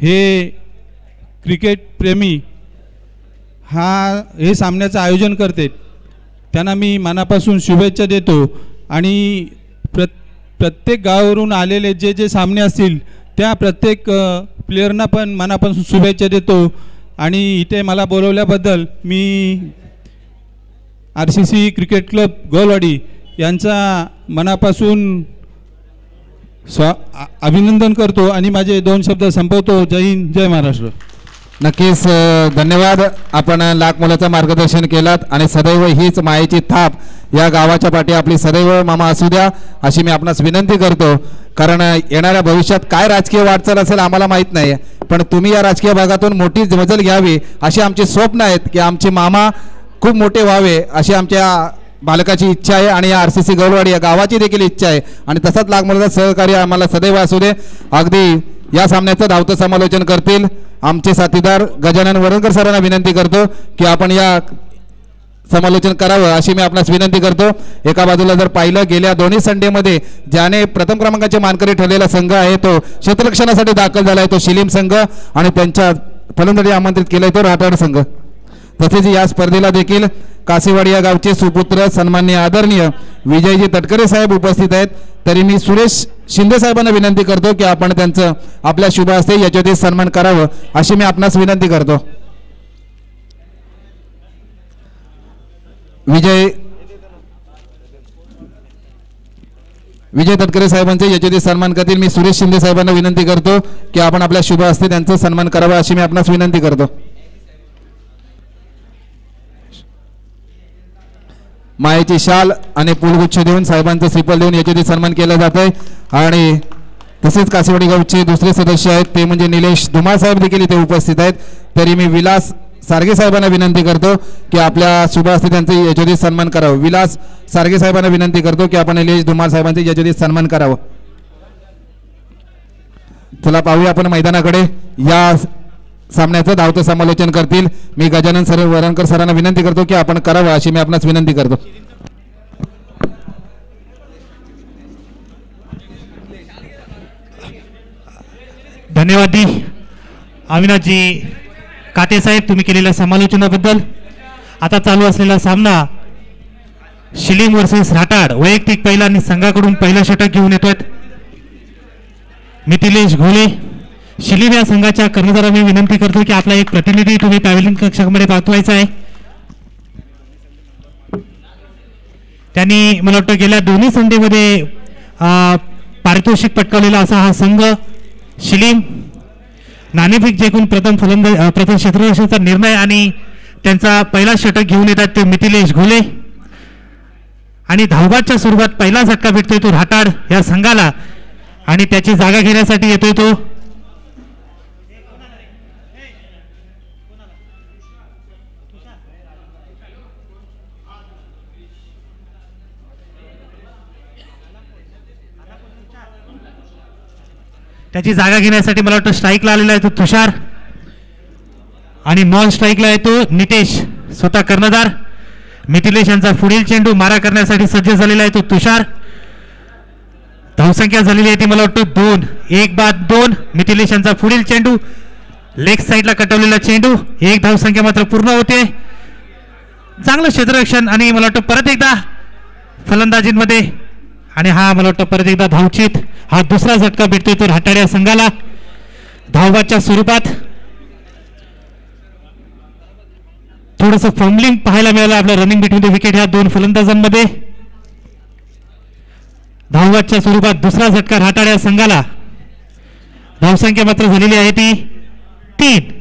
हे क्रिकेट प्रेमी हे सामन्याचं आयोजन करते त्यांना मी मनापासून शुभेच्छा देतो आणि प्रत्येक गावावरून आलेले जे सामने असतील त्या प्रत्येक प्लेयरना पण मनापासून शुभेच्छा देतो आणि इथे मला बोलवल्याबद्दल मी RCC क्रिकेट क्लब गोलवाडी यांचा मनापासून अभिनंदन करतो आणि माझे 2 शब्द संपवतो. जय हिंद, जय महाराष्ट्र. नक्कीच धन्यवाद. आपण लाख मुलाचं मार्गदर्शन केलात आणि सदैव हीच मायेची थाप या गावाच्या पाठी आपली सदैव मामा असू द्या अशी मी आपणास विनंती करतो. कारण येणाऱ्या भविष्यात काय राजकीय वाटचाल असेल आम्हाला माहीत नाही, पण तुम्ही या राजकीय भागातून मोठी मजल घ्यावी अशी आमची स्वप्न आहेत की आमचे मामा खूप मोठे व्हावे अशी आमच्या बालकाची इच्छा आहे आणि या RCC गौलवाडी या गावाची देखील इच्छा आहे आणि तसाच लाख मुलाचा सहकार्य आम्हाला सदैव असू दे. अगदी या सामन्याचं धावतं समालोचन करतील आमचे साथीदार गजानन वरणकर सरांना विनंती करतो की आपण या समालोचन करावं अशी मी आपणास विनंती करतो. एका बाजूला जर पाहिलं गेल्या दोन्ही संडेमध्ये ज्याने प्रथम क्रमांकाचे मानकरी ठरलेला संघ आहे तो क्षेत्ररक्षणासाठी दाखल झाला आहे तो शिलीम संघ आणि त्यांच्या फलंदाजी आमंत्रित केलाय तो राठाड संघ. तसेच या स्पर्धेला देखील कासेवाडी या गावचे सुपुत्र सन्माननीय आदरणीय विजयजी तटकरे साहेब उपस्थित आहेत. तरी मी सुरेश शिंदे साहेबांना विनंती करतो की आपण त्यांचं आपल्या शुभ हस्ते याच्यावरती सन्मान करावं अशी मी आपणास विनंती करतो. विजय तटकरे साहेबांचे याच्यावरती सन्मान करतील. मी सुरेश शिंदे साहेबांना विनंती करतो की आपण आपल्या शुभ हस्ते त्यांचा सन्मान करावा अशी मी आपणास विनंती करतो. मायेची शाल आणि पुलगुच्छ देऊन साहेबांचं श्रीफल देऊन याच्यावरती सन्मान केला जात आहे. आणि तसेच कासेवाडी गावचे दुसरे सदस्य आहेत ते म्हणजे निलेश धुमाळ साहेब देखील इथे उपस्थित आहेत. तरी मी विलास सारगे साहेबांना विनंती करतो की आपल्या शुभ हस्ते त्यांचा याच्यावरती सन्मान करावं. विलास सारगे साहेबांना विनंती करतो की आपण निलेश धुमाळ साहेबांचे याच्यावरती सन्मान करावं. चला पाहूया आपण मैदानाकडे. या सामन्याचं धावतं समालोचन करतील मी गजानन सर वरणकर सरांना विनंती करतो की आपण करावं अशी मी आपणास विनंती करतो. धन्यवाद अविनाशजी काटे साहेब तुम्ही केलेल्या समालोचनाबद्दल. आता चालू असलेला सामना शिलीम वर्सेस राठाड वैयक्तिक पहिला आणि संघाकडून पहिला षटक घेऊन येतोय मिथिलेश घोले. शिलीम या संघाच्या कर्णधारांना मी विनंती करतो की आपला एक प्रतिनिधी तुम्ही पॅव्हलियन कक्षामध्ये पाठवायचा आहे. त्यांनी मला वाटतं गेल्या दोन्ही संडेमध्ये पारितोषिक पटकावलेला असा हा संघ शिलीम. नाणेफेक जिंकून प्रथम क्षेत्ररक्षणाचा निर्णय आणि त्यांचा पहिला षटक घेऊन येतात ते मिथिलेश घोले आणि धावबादच्या स्वरूपात पहिला झटका भेटतोय तो राठाड या संघाला आणि त्याची जागा घेण्यासाठी येतोय तो त्याची जागा घेण्यासाठी मला वाटतं स्ट्राईकला आलेला आहे तो तुषार आणि नॉन स्ट्राईकला आहे तो नितेश. स्वतः कर्णधार मिथिलेश यांचा पुढील चेंडू मारा करण्यासाठी सज्ज झालेला आहे तो तुषार. धावसंख्या झालेली आहे ती मला वाटतं 2. 1 बाद 2. मिथिलेश यांचा पुढील चेंडू लेग साईडला कटवलेला चेंडू. 1 धावसंख्या मात्र पूर्ण होते. चांगलं क्षेत्ररक्षण आणि मला वाटतं परत एकदा फलंदाजीमध्ये आणि हा मला वाटतं परत एकदा धावचित. हा दुसरा झटका भेटतोय तो राठाड या संघाला धावबादच्या स्वरूपात. थोडंसं फंबलिंग पाहायला मिळालं आपल्या रनिंग बिटवीन द विकेट ह्या दोन फलंदाजांमध्ये. धावबादच्या स्वरूपात दुसरा झटका राठाड या संघाला. धावसंख्या मात्र झालेली आहे ती 3.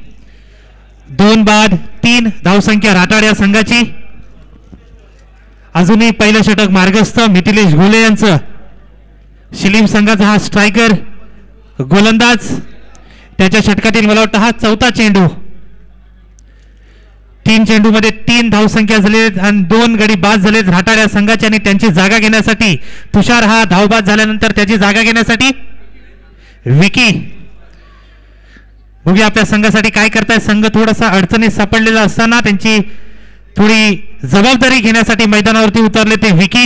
2 बाद 3 धावसंख्या राठाड या संघाची. अजूनही पहिलं षटक मार्गस्थ मिथिलेश घोले यांचं. शिलीम संघाचा हा स्ट्रायकर गोलंदाज त्याच्या षटकातील मला वाटतं हा 4था चेंडू. 3 चेंडूमध्ये 3 धावसंख्या झालेत आणि 2 गडी बाद झालेत राठाड या संघाचे आणि त्यांची जागा घेण्यासाठी तुषार हा धावबाद झाल्यानंतर त्याची जागा घेण्यासाठी विकी. बघूया आपल्या संघासाठी काय करताय. संघ थोडासा अडचणीत सापडलेला असताना त्यांची थोडी जबाबदारी घेण्यासाठी मैदानावरती उतरले ते विकी.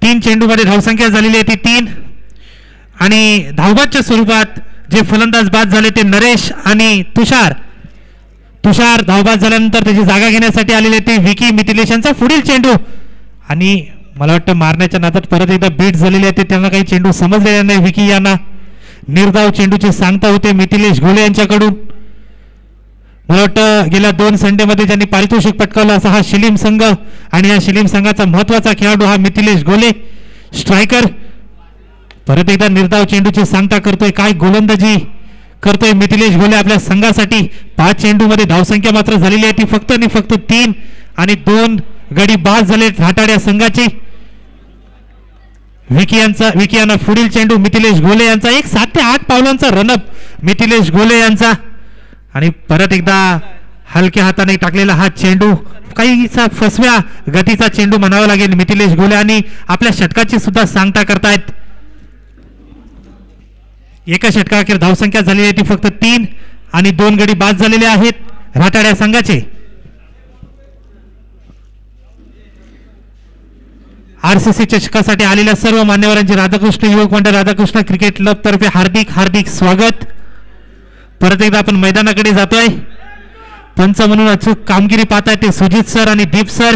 3 चेंडूमध्ये धावसंख्या झालेली आहे ती 3. आणि धावबादच्या स्वरूपात जे फलंदाज बाद झाले ते नरेश आणि तुषार धावबाद झाल्यानंतर त्याची जागा घेण्यासाठी आलेले ते विकी मिथिलेश यांचा पुढील चेंडू आणि मला वाटतं मारण्याच्या नादात परत एकदा बीट झालेले आहे. त्यांना काही चेंडू समजलेला नाही. विकी यांना निर्धाव चेंडूची सांगता होते मिथिलेश घोले यांच्याकडून. मला वाटतं गेल्या 2 संडेमध्ये ज्यांनी पारितोषिक पटकावलं असा हा शिलीम संघ आणि या शिलीम संघाचा महत्वाचा खेळाडू हा मिथिलेश घोले स्ट्रायकर. परत एकदा निर्धाव चेंडूची सांगता करतोय. काय गोलंदाजी करतोय मिथिलेश घोले आपल्या संघासाठी. 5 चेंडूमध्ये धावसंख्या मात्र झालेली आहे ती फक्त आणि फक्त 3 आणि 2 गडी बाद झाले घाटाड्या संघाची. विकी यांना पुढील चेंडू मिथिलेश घोले यांचा एक 7 ते 8 पावलांचा रनअप मिथिलेश घोले यांचा आणि परत एकदा हलक्या हाताने टाकलेला हा चेंडू काहीसा फसव्या गतीचा चेंडू म्हणावा लागेल. मिथिलेश घोले आणि आपल्या षटकाची सुद्धा सांगता करतायत. एका षटकाअखेर धावसंख्या झालेली आहे ती फक्त 3 आणि 2 गडी बाद झालेले आहेत राटाड्या संघाचे. आरसीसी चषकासाठी आलेल्या सर्व मान्यवरांचे राधाकृष्ण युवक मंडळ राधाकृष्ण क्रिकेट क्लब तर्फे हार्दिक हार्दिक स्वागत. परत एकदा आपण मैदानाकडे जातोय. पंच म्हणून अचूक कामगिरी पाहताय ते सुजित सर आणि दीप सर.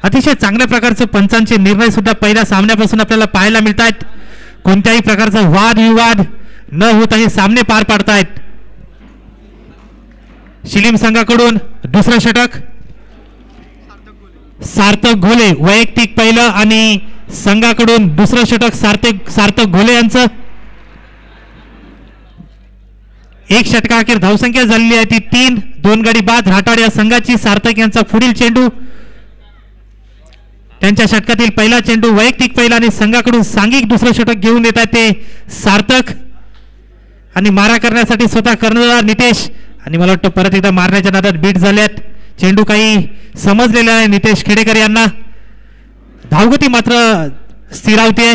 अतिशय चांगल्या प्रकारचे पंचांचे निर्णय सुद्धा पहिल्या सामन्यापासून आपल्याला पाहायला मिळत आहेत. कोणत्याही प्रकारचा वादविवाद न होता हे सामने पार पाडतायत. शिलीम संघाकडून दुसरं षटक सार्थक घोले वैयक्तिक पहिलं आणि संघाकडून दुसरं षटक सार्थक घोले यांचं. एक षटकाअखेर धावसंख्या झालेली आहे ती 3 2 गडी बाद राठाड या संघाची. सार्थक यांचा पुढील चेंडू त्यांच्या षटकातील पहिला चेंडू वैयक्तिक पहिला आणि संघाकडून सांघिक दुसरं षटक घेऊन येत आहे ते सार्थक आणि मारा करण्यासाठी स्वतः कर्णधार नितेश आणि मला वाटतं परत एकदा मारण्याच्या नादात बीट झाल्यात. चेंडू काही समजलेला आहे नितेश खेडेकर यांना. धावगती मात्र स्थिरावते.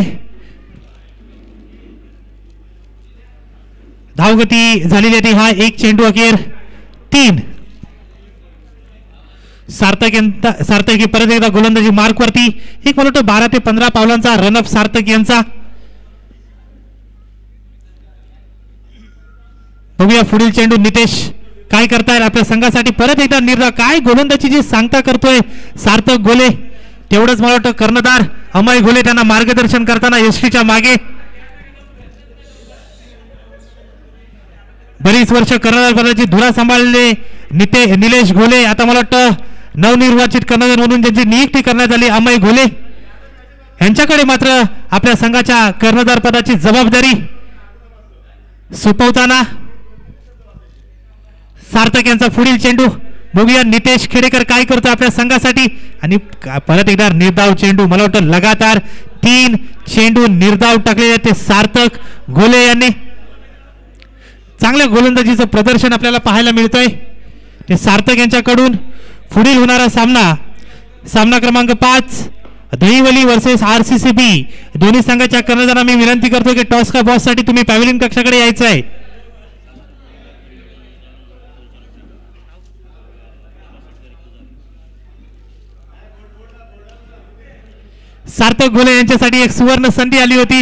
धावगती झालेली आहे हा एक चेंडू अखेर 3. सार्थक परत एकदा गोलंदाजी मार्क वरती. एक मला वाटतं 12 ते 15 पावलांचा रनअप सार्थक यांचा. बघूया पुढील चेंडू नितेश काय करतायत आपल्या संघासाठी. परत एकदा निर्धाव काय गोलंदाजी जी सांगता करतोय सार्थक घोले. तेवढंच मला वाटतं कर्णधार अमय घोले त्यांना मार्गदर्शन करताना यष्टीच्या मागे. बरीच वर्ष कर्णधार पदाची धुरा सांभाळले निलेश घोले. आता मला वाटतं नवनिर्वाचित कर्णधार म्हणून ज्यांची नियुक्ती करण्यात आली अमय घोले यांच्याकडे मात्र आपल्या संघाच्या कर्णधार पदाची जबाबदारी सोपवताना सार्थक यांचा पुढील चेंडू. बघूया नितेश खेडेकर काय करतो आपल्या संघासाठी आणि परत एकदा निर्धाव चेंडू. मला वाटतं लगातार 3 चेंडू निर्धाव टाकलेले ते सार्थक घोले यांनी. चांगल्या गोलंदाजीचं प्रदर्शन आपल्याला पाहायला मिळतंय ते सार्थक यांच्याकडून. पुढील होणारा सामना क्रमांक 5 दहिवली वर्सेस आरसीसीबी. दोन्ही संघाच्या कर्णधारांना मी विनंती करतो की टॉस का बॉस साठी तुम्ही पॅव्हलियन कक्षाकडे यायचं आहे. सार्थक घोले यांच्यासाठी एक सुवर्ण संधी आली होती.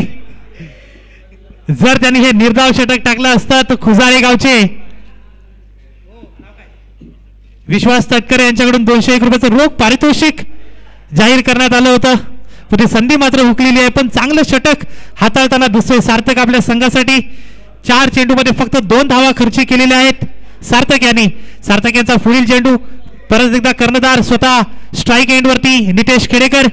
जर त्यांनी हे निर्धाव षटक टाकलं असतं तर खुजारे गावचे विश्वास तटकरे यांच्याकडून 201 रुपयाचं रोख पारितोषिक जाहीर करण्यात आलं होतं. पण ती संधी मात्र हुकलेली आहे. पण चांगलं षटक हाताळताना दिसतोय सार्थक आपल्या संघासाठी. 4 चेंडूमध्ये फक्त 2 धावा खर्च केलेल्या आहेत सार्थक यांनी. सार्थक यांचा पुढील चेंडू परत एकदा कर्णधार स्वतः स्ट्राईक एंड वरती नितेश खेडेकर.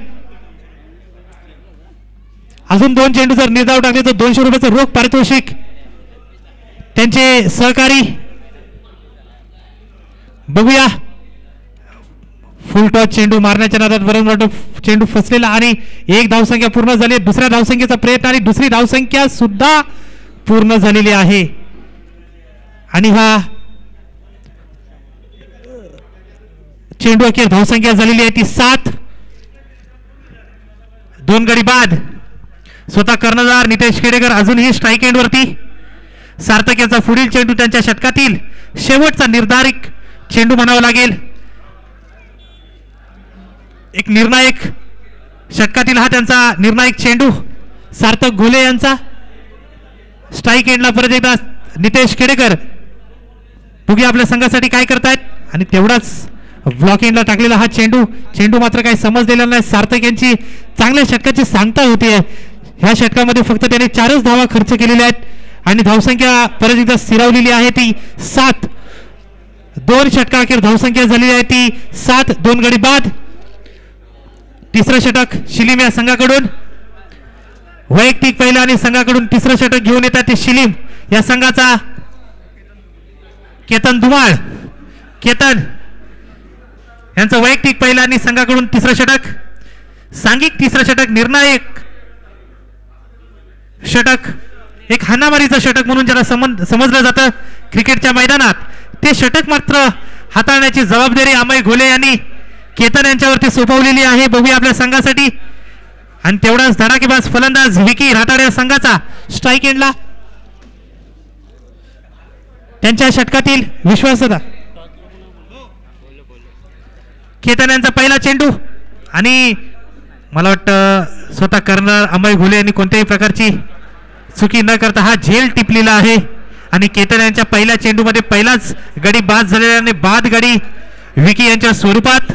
अजून 2 चेंडू जर निर्धाव टाकले तर 200 रुपयाचं रोख पारितोषिक त्यांचे सहकारी. बघूया फुल टॉस चेंडू मारण्याच्या नादात बरोबर चेंडू फसलेला आणि एक धावसंख्या पूर्ण झाली. दुसऱ्या धावसंख्येचा प्रयत्न आणि दुसरी धावसंख्या सुद्धा पूर्ण झालेली आहे आणि हा चेंडू अखेर धावसंख्या झालेली आहे ती 7. 2 गडी बाद. स्वतः कर्णधार नितेश खेडेकर अजूनही स्ट्राईक एंड वरती. सार्थक यांचा पुढील चेंडू त्यांच्या षटकातील शेवटचा निर्धारिक चेंडू म्हणावा लागेल. एक निर्णायक षटकातील हा त्यांचा निर्णायक चेंडू सार्थक घोले यांचा. स्ट्राईक एंडला परत एकदा नितेश खेडेकर. बघूया आपल्या संघासाठी काय करतायत. आणि तेवढाच ब्लॉक एंडला टाकलेला हा चेंडू मात्र काही समजलेला नाही. सार्थक यांची चांगल्या षटकाची सांगता होती. ह्या षटकामध्ये फक्त त्याने 4च धावा खर्च केलेल्या आहेत आणि धावसंख्या परत एकदा स्थिरावलेली आहे ती 7. 2 षटका अखेर धावसंख्या झालेली आहे ती 7. 2 गडी बाद. तिसरं षटक शिलीम या संघाकडून वैयक्तिक पहिला आणि संघाकडून तिसरं षटक घेऊन येतात ते शिलीम या संघाचा केतन धुमाळ. केतन यांचं वैयक्तिक पहिला आणि संघाकडून तिसरं षटक. सांघिक तिसरं षटक निर्णायक षटक, एक हाणामारीचं षटक म्हणून ज्याला समजलं जातं क्रिकेटच्या मैदानात. ते षटक मात्र हाताळण्याची जबाबदारी अमय घोले यांनी केतन यांच्यावरती सोपवलेली आहे. बघूया आपल्या संघासाठी. आणि तेवढाच धडाकेबाज फलंदाज विकी राठाड या संघाचा स्ट्राईक एंडला त्यांच्या षटकातील विश्वासदा केतन यांचा पहिला चेंडू. आणि मला वाटतं स्वतः कर्नल अमय घोले यांनी कोणत्याही प्रकारची चुकी न करता हा झेल टिपलेला आहे. आणि केतन यांच्या पहिल्या चेंडूमध्ये पहिलाच गडी बाद झालेला आणि बाद गडी विकी यांच्या स्वरूपात.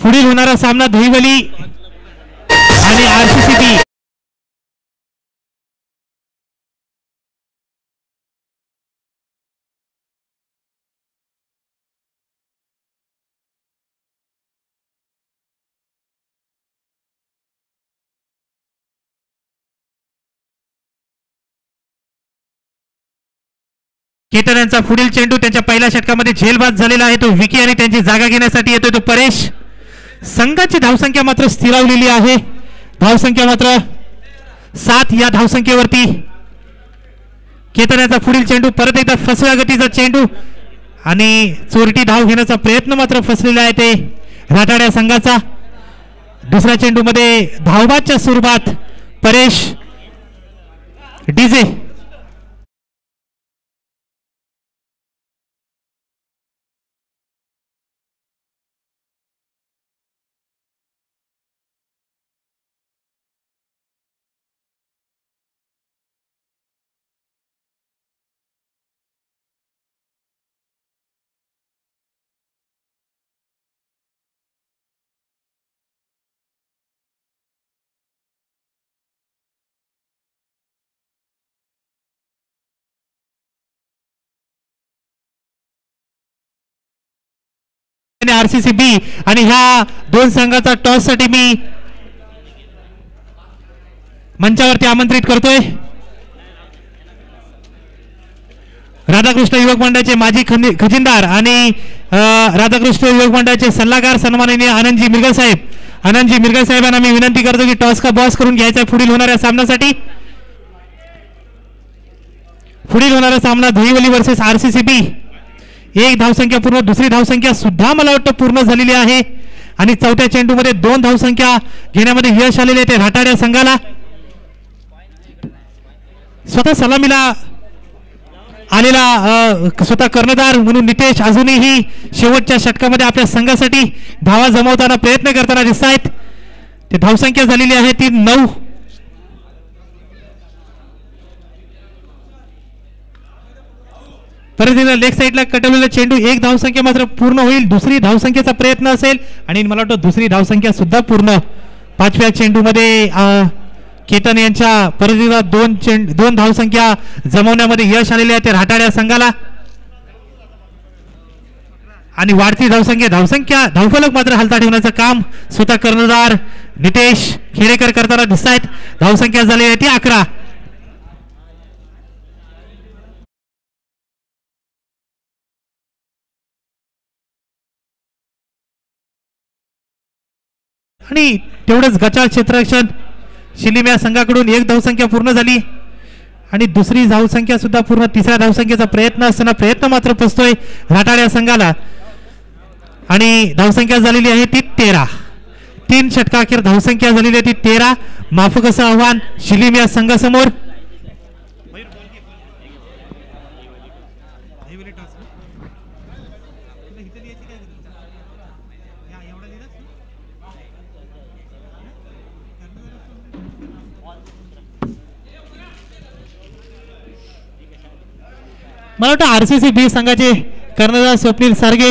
पुढील होणारा सामना दहिवली आणि आरसीसीबी. केतन यांचा पुढील चेंडू त्यांच्या पहिल्या षटकामध्ये झेलबाद झालेला आहे. तो विकी आणि त्यांची जागा घेण्यासाठी येतोय तो परेश. संघाची धावसंख्या मात्र स्थिरावलेली आहे. धावसंख्या मात्र 7 या धावसंख्येवरती. केतन यांचा पुढील चेंडू परत एकदा फसव्या गतीचा चेंडू आणि चोरटी धाव घेण्याचा प्रयत्न मात्र फसलेला आहे ते राठाड या संघाचा. दुसऱ्या चेंडूमध्ये धावबादच्या स्वरूपात परेश डीजे. आरसीसीबी आणि ह्या दोन संघाचा टॉस साठी मी मंचावरती आमंत्रित करतोय. राधाकृष्ण युवक मंडळाचे माजी खजिनदार आणि राधाकृष्ण युवक मंडळाचे सल्लागार सन्माननीय आनंदजी मिरगल साहेब. आनंदजी मिरगल साहेबांना मी विनंती करतो की टॉस का बॉस करून घ्यायचा पुढील होणाऱ्या सामन्यासाठी. पुढील होणारा सामना दहिवली वर्सेस आरसीसीबी. 1 धावसंख्या पूर्ण. दुसरी धावसंख्या सुद्धा मला वाटतं पूर्ण झालेली आहे आणि चौथ्या चेंडूमध्ये 2 धावसंख्या घेण्यामध्ये यश आलेले ते राठाड या संघाला. स्वतः सलामीला आलेला स्वतः कर्णधार म्हणून नितेश अजूनही शेवटच्या षटकामध्ये आपल्या संघासाठी धावा जमवताना प्रयत्न करताना दिसत आहेत. ते धावसंख्या झालेली आहे ती 9. परत एकदा लेग साईडला कटवलेला चेंडू. 1 धावसंख्या मात्र पूर्ण होईल. दुसरी धावसंख्येचा प्रयत्न असेल आणि मला वाटतं दुसरी धावसंख्या सुद्धा पूर्ण. 5व्या चेंडूमध्ये केतन यांच्या परत एकदा 2 धावसंख्या जमवण्यामध्ये यश आलेले आहे ते राठाड या संघाला. आणि वाढती धावसंख्या धावफलक मात्र हलता ठेवण्याचं काम स्वतः कर्णधार नितेश खेडेकर करताना दिसत आहेत. धावसंख्या झाली आहे ती 11. आणि तेवढंच गचाळ क्षेत्ररक्षण शिलीम या संघाकडून 1 धावसंख्या पूर्ण झाली आणि दुसरी धावसंख्या सुद्धा पूर्ण. तिसऱ्या धावसंख्येचा प्रयत्न असताना प्रयत्न मात्र फसतोय राठाड या संघाला आणि धावसंख्या झालेली आहे ती 13. 3 षटकाखेर धावसंख्या झालेली आहे ती 13. माफक असं आव्हान शिलीम या संघासमोर. मला वाटतं RCC बी संघाचे कर्णधार स्वप्नील सारगे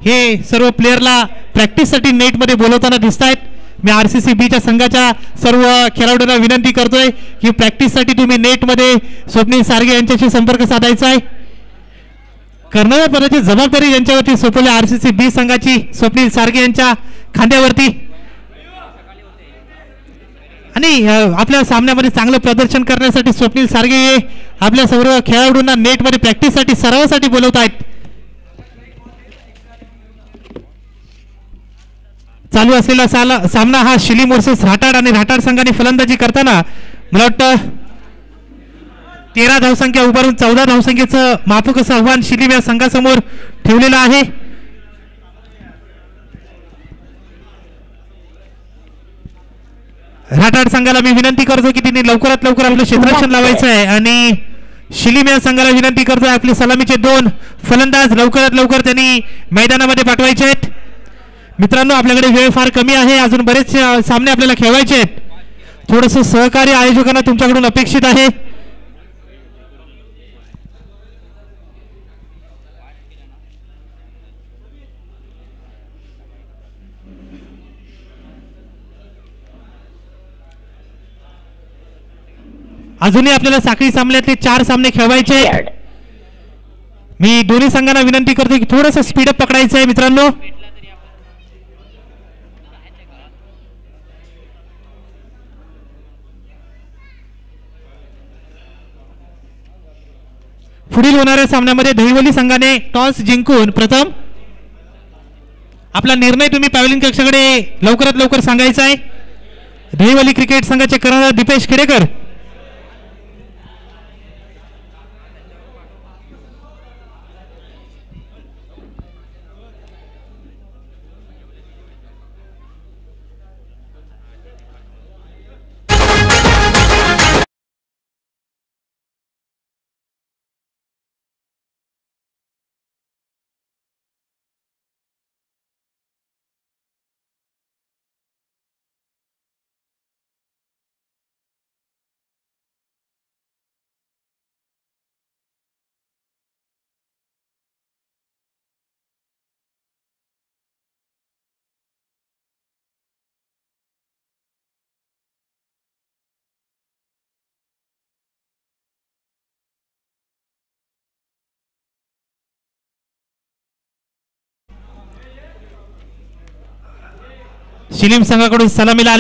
हे सर्व प्लेयरला प्रॅक्टिससाठी नेटमध्ये बोलवताना दिसत आहेत. मी RCC बीच्या संघाच्या सर्व खेळाडूंना विनंती करतोय की प्रॅक्टिससाठी तुम्ही नेटमध्ये स्वप्नील सारगे यांच्याशी संपर्क साधायचा आहे. कर्णधार पदाची जबाबदारी यांच्यावरती सोपवली RCC बी संघाची स्वप्नील सारगे यांच्या खांद्यावरती. आणि आपल्या सामन्यामध्ये चांगलं प्रदर्शन करण्यासाठी स्वप्नील सारगे हे आपल्या सर्व खेळाडूंना नेटमध्ये प्रॅक्टिससाठी सरावासाठी बोलवत आहेत. चालू असलेला सामना हा शिलीम वर्सेस राठाड आणि राठाड संघाने फलंदाजी करताना मला वाटतं 13 धावसंख्या उभारून 14 धावसंख्येचं माफक असं आव्हान शिलीम या संघासमोर ठेवलेलं आहे. राठाड संघाला मी विनंती करतो की त्यांनी लवकरात लवकर आपलं क्षेत्ररक्षण लावायचं आहे आणि शिलीम या संघाला विनंती करतोय आपले सलामीचे 2 फलंदाज लवकरात लवकर त्यांनी मैदानामध्ये पाठवायचे आहेत. मित्रांनो, आपल्याकडे वेळ फार कमी आहे, अजून बरेच सामने आपल्याला खेळवायचे आहेत. थोडंसं सहकार्य आयोजकांना तुमच्याकडून अपेक्षित आहे. अजूनही आपल्याला साखळी सामन्यातले 4 सामने खेळवायचे आहेत. मी दोन्ही संघांना विनंती करतो की थोडंसं स्पीडअप पकडायचं आहे मित्रांनो. पुढील होणाऱ्या सामन्यामध्ये दहिवली संघाने टॉस जिंकून प्रथम आपला निर्णय तुम्ही पॅव्हलियन कक्षाकडे लवकरात लवकर सांगायचा आहे. दहिवली क्रिकेट संघाचे कर्णधार दीपेश खेडेकर. शिलीम संघाकडून सलामीला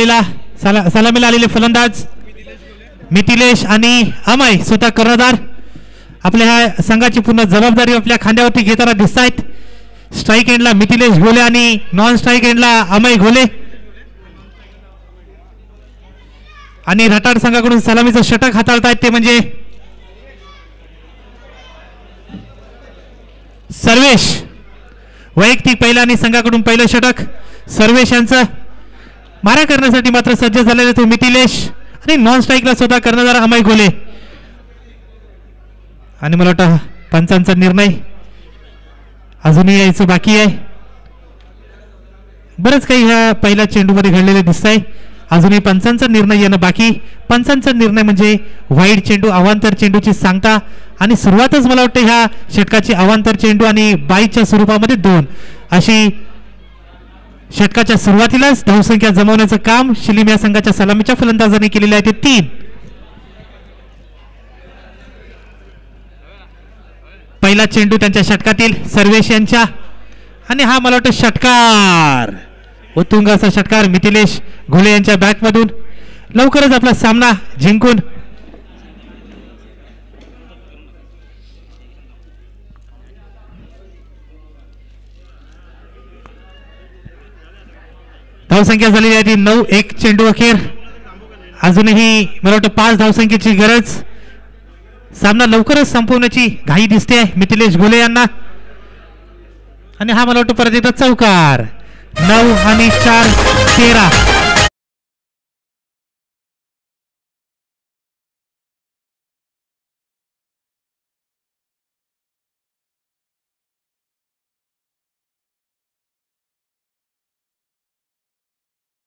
आलेले फलंदाज मिथिलेश आणि अमय स्वतः कर्णधार आपल्या ह्या संघाची पूर्ण जबाबदारी आपल्या खांद्यावरती घेताना दिसत आहेत. स्ट्राईक एंडला मिथिलेश घोले आणि नॉन स्ट्राईक एंडला अमय घोले. आणि राठाड संघाकडून सलामीचं षटक हाताळतायत ते म्हणजे सर्वेश. वैयक्तिक पहिला आणि संघाकडून पहिलं षटक सर्वेश यांचं. मारा करण्यासाठी मात्र सज्ज झालेले तो मिथिलेश आणि नॉन स्ट्राईकला स्वतः कर्णधार अमय घोले. आणि मला वाटतं पंचांचा निर्णय अजूनही यायचं बाकी आहे. बरंच काही ह्या पहिल्या चेंडूमध्ये घडलेले दिसत आहे. अजूनही पंचांचा निर्णय येणं बाकी. पंचांचा निर्णय म्हणजे वाईड चेंडू अवांतर चेंडूची सांगता आणि सुरुवातच मला वाटतं ह्या षटकाची अवांतर चेंडू आणि बाईच्या स्वरूपामध्ये 2 अशी षटकाच्या सुरुवातीलाच धावसंख्या जमवण्याचं काम शिलीम या संघाच्या सलामीच्या फलंदाजांनी केलेले आहे ते 3. पहिला चेंडू त्यांच्या षटकातील सर्वेश यांच्या आणि हा मला वाटतं षटकार उत्तुंग असा षटकार मिथिलेश घोले यांच्या बॅटमधून. लवकरच आपला सामना जिंकून धावसंख्या झालेली आहे ती 9-1. चेंडू अखेर अजूनही मला वाटतं 5 धावसंख्येची गरज. सामना लवकरच संपवण्याची घाई दिसते आहे मिथिलेश घोले यांना. आणि हा मला वाटतं परत एकदा चौकार. 9 आणि 4 13.